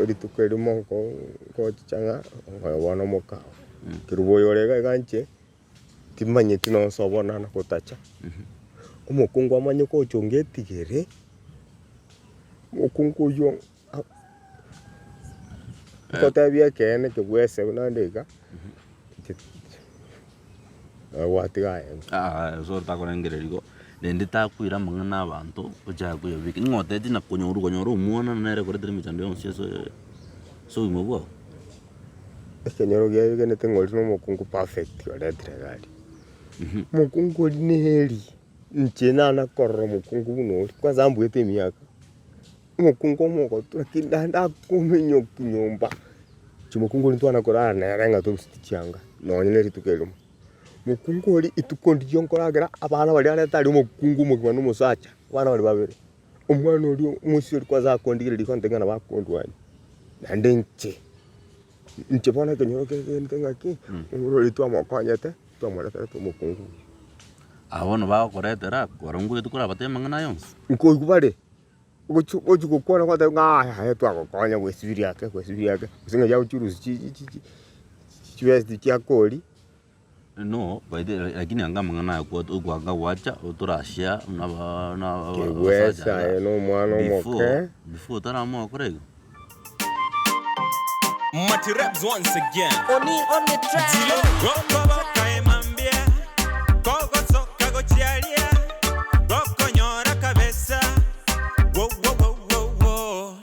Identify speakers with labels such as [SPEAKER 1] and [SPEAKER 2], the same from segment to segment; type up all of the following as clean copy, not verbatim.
[SPEAKER 1] ritukeri moko changa wana moka kiruboyo rega ganche timanye tino sobona na kotacha umukungu amanye ko chongetigere mukungu yo kotabia kene kugwese nandika watigaye
[SPEAKER 2] so takorengererigo nende takwira mang'ana abantu ochakuya biki ng'oteti na konyoru muona nere koretire michando yonse so imobwa
[SPEAKER 1] ekenyoro gya gene tengori no mukungu perfect oretire gari mukungu ni heri nchena na korro mukungu no kwanza ambwete miaka mukungu moko turakindanda kumenyo kinyomba chimukungu ntwana korana narenga to stichanga no nyene ritukelo mukungu ri itukondi yonkoragera abana bali aretari mukungu mugwa no musacha bana bali babere umwana uri umusiri kwaza kondigire rikontengana bakondwani nande nche bona kenyoro kengaki ngoro litwa mokonyete tomorete to mukungu
[SPEAKER 2] abono bakoretera korongo etukora batemang'ana yonse
[SPEAKER 1] nko kubare oju gukora kwa ngaya twagokonya gwesibiri yake usinga ya uchuruzi chiwezi chiakori
[SPEAKER 2] no baide lakini anga mang'ana yakwa ugwanga wacha uturashia na
[SPEAKER 1] wesa no mwana moke
[SPEAKER 2] before taramo korego
[SPEAKER 3] Mati Reps once again.
[SPEAKER 4] Oni on the track.
[SPEAKER 3] Goko kaemambia, kogo soka gochialia, goko nyora kabesa. Wo wo wo wo wo.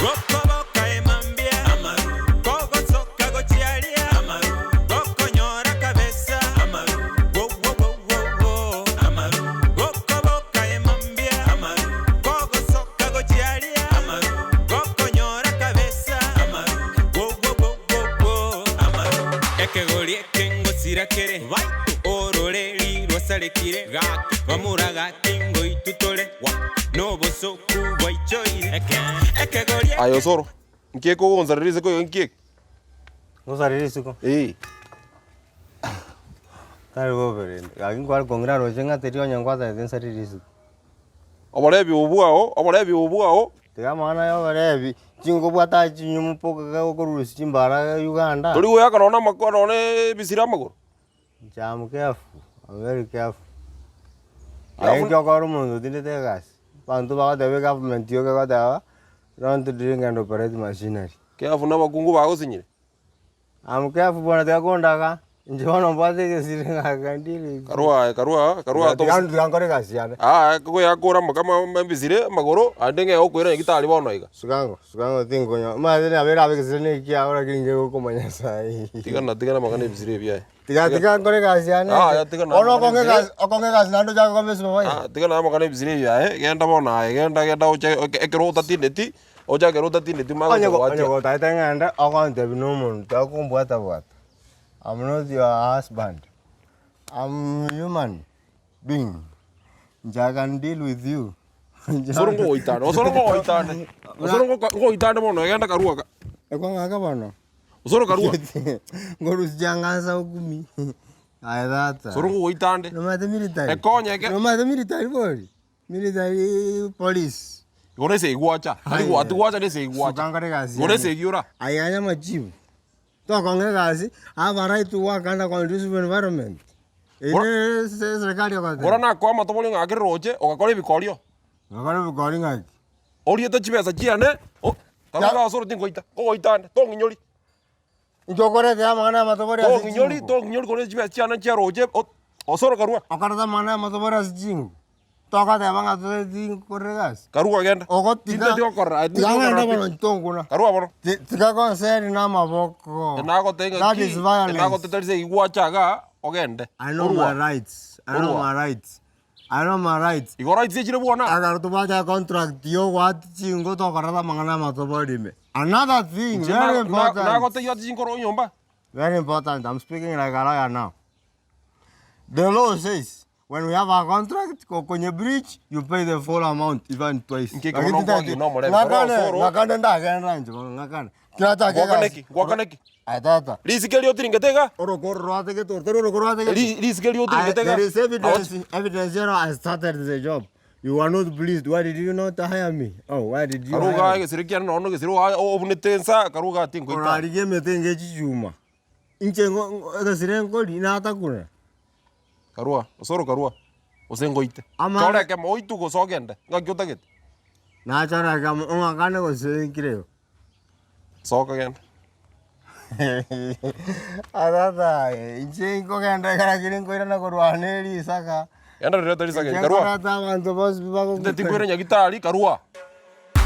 [SPEAKER 3] Goko kaemambia, amaru. Kogo soka gochialia, amaru. Goko nyora kabesa, amaru. Wo wo wo wo wo. Amaru. Goko kaemambia, amaru. Kogo soka gochialia, amaru. Goko nyora kabesa, amaru. Ekegori ekengo sirakere ororeri rosarekire bamuraga tingo itutore noboso kuboichoire ekegori
[SPEAKER 5] ayo soro nkeko gonzaririze ko nkeko
[SPEAKER 6] gonzaririze ko tari gobere agin kwal kongra rojenga terio nyangwata densaririze
[SPEAKER 5] oborebi obuao
[SPEAKER 6] tiga mana yo barebi chingo bwata chinyumu poka okorusi chimbara Uganda
[SPEAKER 5] turi goya kanona makoro ne bisira magoro
[SPEAKER 6] jam careful very careful ayo kyo mundo tinde tegas bantu baga debe government yo ga dawa don't drink and operate machinery
[SPEAKER 5] careful na bakungu bago sinyire
[SPEAKER 6] am careful bona te kondaga njono mbate ke siringa gandili
[SPEAKER 5] karua
[SPEAKER 6] to ngangore gasiane
[SPEAKER 5] goya kora makama bisire magoro andenge okwira ngitali bono iga
[SPEAKER 6] sugango tingo nya madene abera abekesene kia ora kinge ko komanya sai
[SPEAKER 5] tigana magane bisire bia
[SPEAKER 6] tiga ngore gasiane ono konge gas nando jago komesu boy
[SPEAKER 5] tigana magane bisire bia genda bona genda oche ekero tatineti oja kero tatineti mago
[SPEAKER 6] wacha onyo taitenganda akonte binomun takumbwata bwata I'm not your husband. I'm human being. I can deal with you.
[SPEAKER 5] Sorongo oitane bono egenda karuaka.
[SPEAKER 6] Ekongaka bono.
[SPEAKER 5] Usoro karua.
[SPEAKER 6] Ngorus janganza ukumi. Ayata.
[SPEAKER 5] Sorongo oitande.
[SPEAKER 6] No matter military.
[SPEAKER 5] Ekonye ke.
[SPEAKER 6] No matter military boy. Military police.
[SPEAKER 5] Gorese iguacha. Atuacha nese iguacha.
[SPEAKER 6] Sukangare gazi.
[SPEAKER 5] Gorese igiura.
[SPEAKER 6] Ayanya majibu. To kongegazi have a right to work under conducive environment. Serikali yako.
[SPEAKER 5] Bora na kwa matobole ngake roje ogakora ibikorio.
[SPEAKER 6] Ngakora ibikorio ngaki.
[SPEAKER 5] Oriete chibesa chiane. Karuga soro tingoita. Oitane to nginyori.
[SPEAKER 6] Njokore ya mangana matobole.
[SPEAKER 5] To nginyori kore chibesa chiane chia roje osoro karua.
[SPEAKER 6] Akarata mangana matobole asijingu. Toka te banga to ding korregas.
[SPEAKER 5] Karua genda.
[SPEAKER 6] Ogotika. Tinganga bono ntonguna.
[SPEAKER 5] Karua bono.
[SPEAKER 6] Tika konseri na maboko.
[SPEAKER 5] Nago tenga.
[SPEAKER 6] That is violence.
[SPEAKER 5] Nago tetarize iguachaga ogende.
[SPEAKER 6] I know my rights. I know my rights.
[SPEAKER 5] Igo rights chire buona.
[SPEAKER 6] Agar to bacha contract yo wat chingo to karata mangana matobole me. Another thing very important.
[SPEAKER 5] Nago te yo chingo ro nyomba.
[SPEAKER 6] Very important. I'm speaking like a lawyer now. The law says when we have a contract, when you breach, you pay the full amount, even twice. Evidence here, I started the job. You are not pleased. Why did you not hire me? Oh, why did you
[SPEAKER 5] Karuga
[SPEAKER 6] hire me?
[SPEAKER 5] gesirikia no gesiruga obunitensa karuga tingo ita.
[SPEAKER 6] Orarige metenge chichuma. Inche ngesirengo lina atakuna.
[SPEAKER 5] Karua, osoro karua. Osengoite.
[SPEAKER 6] Ama-
[SPEAKER 5] Kore ke moitu go sogende. Ngakyotagete.
[SPEAKER 6] Na chara kama ongakane ko senkireo.
[SPEAKER 5] Soka gende.
[SPEAKER 6] Adada, inche ko ganda kara kiringo ira na korwaneri saka.
[SPEAKER 5] Enda reta risa gende karua.
[SPEAKER 6] Karata wanto bos bako.
[SPEAKER 5] Ndeti kwere nyagitari karua.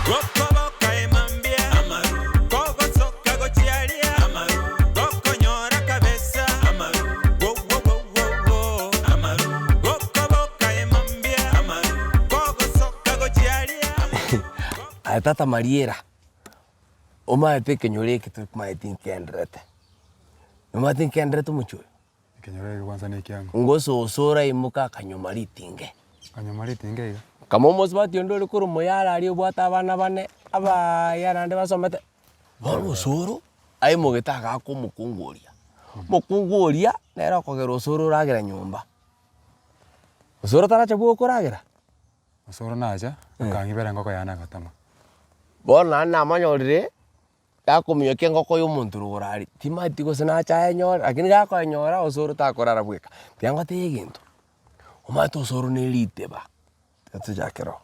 [SPEAKER 3] Gokoboka emambia Amaru Kogosoka gochialia Amaru Gokonyora kabesa Amaru Wo wo wo wo wo Amaru Gokoboka emambia Amaru Kogosoka gochialia
[SPEAKER 4] Tata Mariera. Oma pekenyore kitu maitinkendrate. Nomaitinkendrate mucho.
[SPEAKER 7] Kenyore kwanza ni kiangu.
[SPEAKER 4] Ngoso osora imuka kanyomari tinge.
[SPEAKER 7] Kanyomari tinge iga.
[SPEAKER 4] Kama mosbati ndole kuru moyala ali bwata abana bane aba yana nde basomete. Boro osoro ai mogetaga ko mukunguria. Mukunguria nera kogera osoro ragira nyumba. Osoro taracha bwo koragira.
[SPEAKER 7] Osoro naja akangibera ngoko yana gatama.
[SPEAKER 4] Bona na manyorire yakumyoke ngoko y'omuntu rugorari timati go sina cha enyora lakini gako enyora osoro takorara bweka tiango tegintu omato osoro ne liteba tatu jakero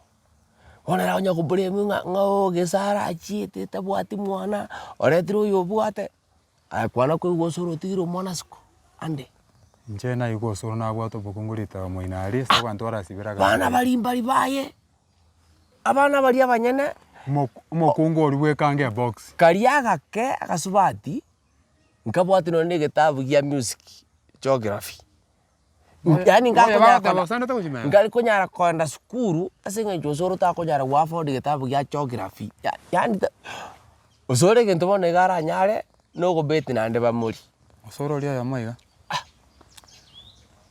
[SPEAKER 4] ona ra onya kubure munga ngo gesara achite tabwati mwana oretiro yo bwate akwana ko osoro tiro mwana siko ande
[SPEAKER 7] Nje na yuko osoro na bwato bukungurita moinari so bantu arasibira
[SPEAKER 4] bana balimbali baye abana bali abanyene
[SPEAKER 7] Mokungu oriwekange box.
[SPEAKER 4] Kariaga ke akasubati nkabwati no ne gitabu gya music geography. Yani ngali kunyara kwenda sukuru asenga josoro ta kunyara wafo de gitabu gya geography. Yani osore gento bone gara nyare no go beti na nde bamuri.
[SPEAKER 7] Osoro ria ya maiga.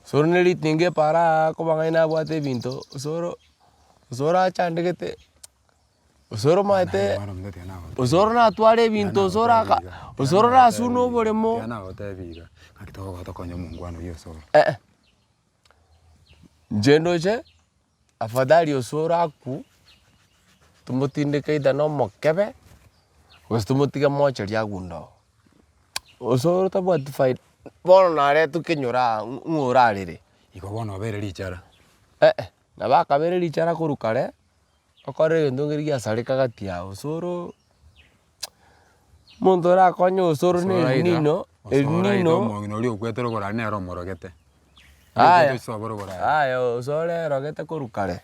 [SPEAKER 4] Osoro ne litinge para ko bangaina bwate binto osoro achandegete osoro maite osoro na tware binto osoro na suno boremo
[SPEAKER 7] yana otebiga akitoka gatokonya mungwano yo osoro
[SPEAKER 4] njendoje afadhali osoro aku tumutindike ida no mokebe ostumutiga mocha ria gundo osoro tabwati fight bono nare tukinyura ngurarire
[SPEAKER 7] iko bono bere lichara
[SPEAKER 4] na baka bere lichara kurukare okore ndongeri ya sarika gatia osoro muntu rakonyo osoro ne nino
[SPEAKER 7] mongino ri okwetero gora ne ro morogete
[SPEAKER 4] aya osoro rogete kurukare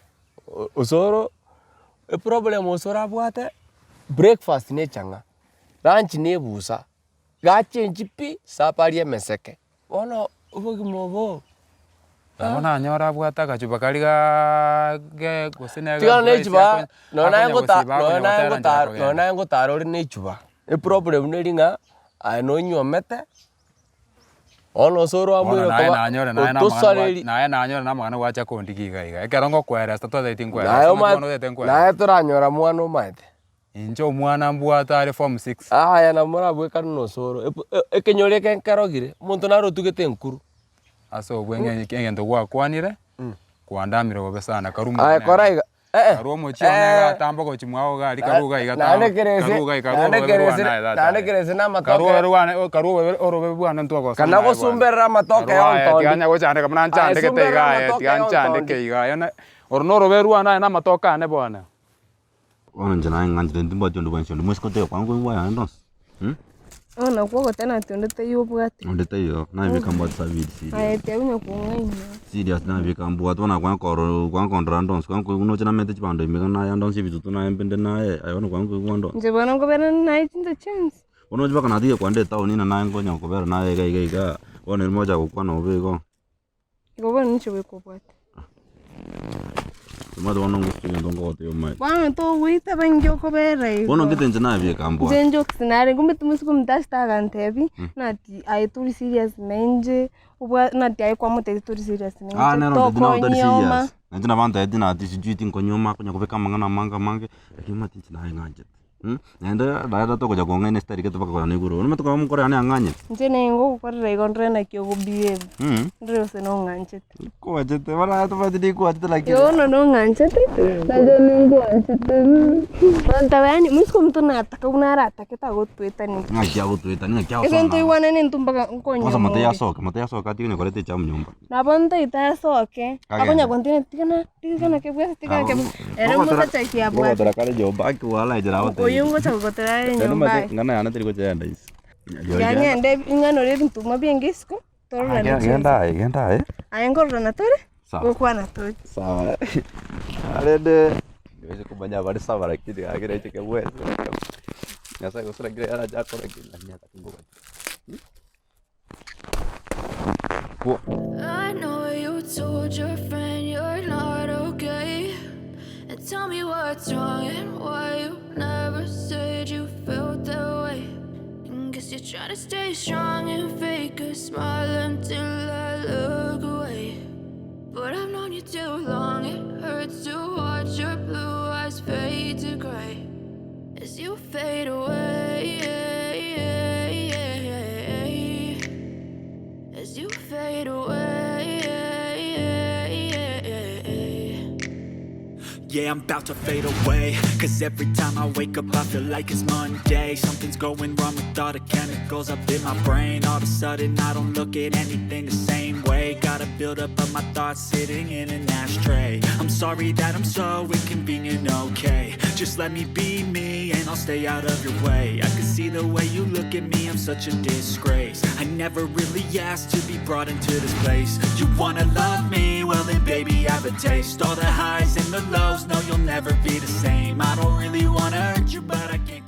[SPEAKER 4] osoro problem osoro abwate breakfast ne changa lunch ne busa gachenji pi saparie meseke ono ubogi mobo
[SPEAKER 7] Bona nyora bwata gachuba kaliga ge gusine
[SPEAKER 4] tiga ne chuba nona ngotaro ri ne chuba e problem ne ringa no nyomete ono soro amwiro
[SPEAKER 7] kwa na nyora na magana wacha kondikiga iga ekerongo kwera sta to thing kwera
[SPEAKER 4] na turanyora mwana maite
[SPEAKER 7] injo mwana mbwata ari form 6
[SPEAKER 4] aya na mura bweka no soro ekenyore kenkarogire muntu naro tugete nkuru
[SPEAKER 7] aso bwenge ndo gwa kwanire kwandamira gobe sana karuma
[SPEAKER 4] aya koraiga
[SPEAKER 7] karumo chionega tambo go chimwao gali karuga iga
[SPEAKER 4] nane kerese na matoke
[SPEAKER 7] karuga orobe bwana ntoko
[SPEAKER 4] kana go sumbera matoke onto
[SPEAKER 7] tianya go chande kamna chande kete iga tianchande ke iga yana ornoro beru ana na matoka ne bwana
[SPEAKER 2] wana njana nganje ndimba tyondo banshondo mweskote kwangu ngwa ndos
[SPEAKER 8] Ona kwa tena tondete yobwate.
[SPEAKER 2] ondete yo na bika mbwa savidi sidi
[SPEAKER 8] Ayete unya kungaina.
[SPEAKER 2] serious na bika mbwa tona kwa koro kwa kontra ndons kwa kuno chana mete chipando imeka na ndons bitu tuna empende naye ayona kwa kundo
[SPEAKER 8] Nje bana ngobera na itinda chance.
[SPEAKER 2] ono jiba kana die kwa ndeta onina na ngonya kobera naye ga ona moja kwa no bego
[SPEAKER 8] Ngoba nicho wekobwate.
[SPEAKER 2] mado ono ngustu ndongo te yomai
[SPEAKER 8] Bana to wita bangyo kobera.
[SPEAKER 2] ono gitenje na bika mbwa
[SPEAKER 8] Njenjo sinare ngumbe tumusiku mtasta gantebi nati ayeturi serious menje ubwa nati ayekwa mutete turi serious menje.
[SPEAKER 2] nero ndina utari serious ndina banta edina ati sijui tin konyoma kunya kubeka mangana mange lakini mati ndina nganje Nende daida to kuja konga ine stari ketu pakora ni guru. Nima to kamu kore ane anganye.
[SPEAKER 8] Nje nengo kukorera ikondre na kyo kubehave. Ndre ose no nganchete.
[SPEAKER 2] Ko ajete wala to pati ko ajete like.
[SPEAKER 8] Yo no nganchete. Najo nengo anchete. Pronta yani musko mtu na ataka unara ataka tagotweta ni.
[SPEAKER 2] Ngakia gotweta ni ngakia.
[SPEAKER 8] Ese nto iwana ni ntumba nkonyo.
[SPEAKER 2] Masa mate ya soka tiki ne kore te chamu nyumba.
[SPEAKER 8] Na bonta ita soke. Akonya kontine tikana ke bwesa tikana ke. Ere muka chaki abwa.
[SPEAKER 2] Ko kale jo baki wala ijara wote.
[SPEAKER 8] Oyungo chakotera nyumba.
[SPEAKER 2] Ngana yana tiri ko jenda is.
[SPEAKER 8] Yani ande ingano re ntuma biengisco. Torra na.
[SPEAKER 2] Genda.
[SPEAKER 8] Ayengorra na tore.
[SPEAKER 2] Sawa.
[SPEAKER 8] Kwa na tore.
[SPEAKER 2] Sawa. Alede. Wese kubanya bari sawa rakiti agire cheke bwesa. Nyasa ko sura gire ara jako rakiti nyata kingo.
[SPEAKER 9] I know you told your friend you're not okay. And tell me what's wrong and why you never said you felt that way. And guess you're trying to stay strong and fake a smile until I look away. But I've known you too long, it hurts to watch your blue eyes fade to gray as you fade away. As you fade away.
[SPEAKER 3] Yeah, I'm about to fade away. Cause every time I wake up I feel like it's Monday. Something's going wrong with all the chemicals up in my brain. All of a sudden I don't look at anything the same way. Gotta build up of my thoughts sitting in an ashtray. I'm sorry that I'm so inconvenient, okay. Just let me be me and I'll stay out of your way. I can see the way you look at me, I'm such a disgrace. I never really asked to be brought into this place. You wanna love me? Well then baby I have a taste. All the highs and the lows, no you'll never be the same. I don't really wanna hurt you but I can't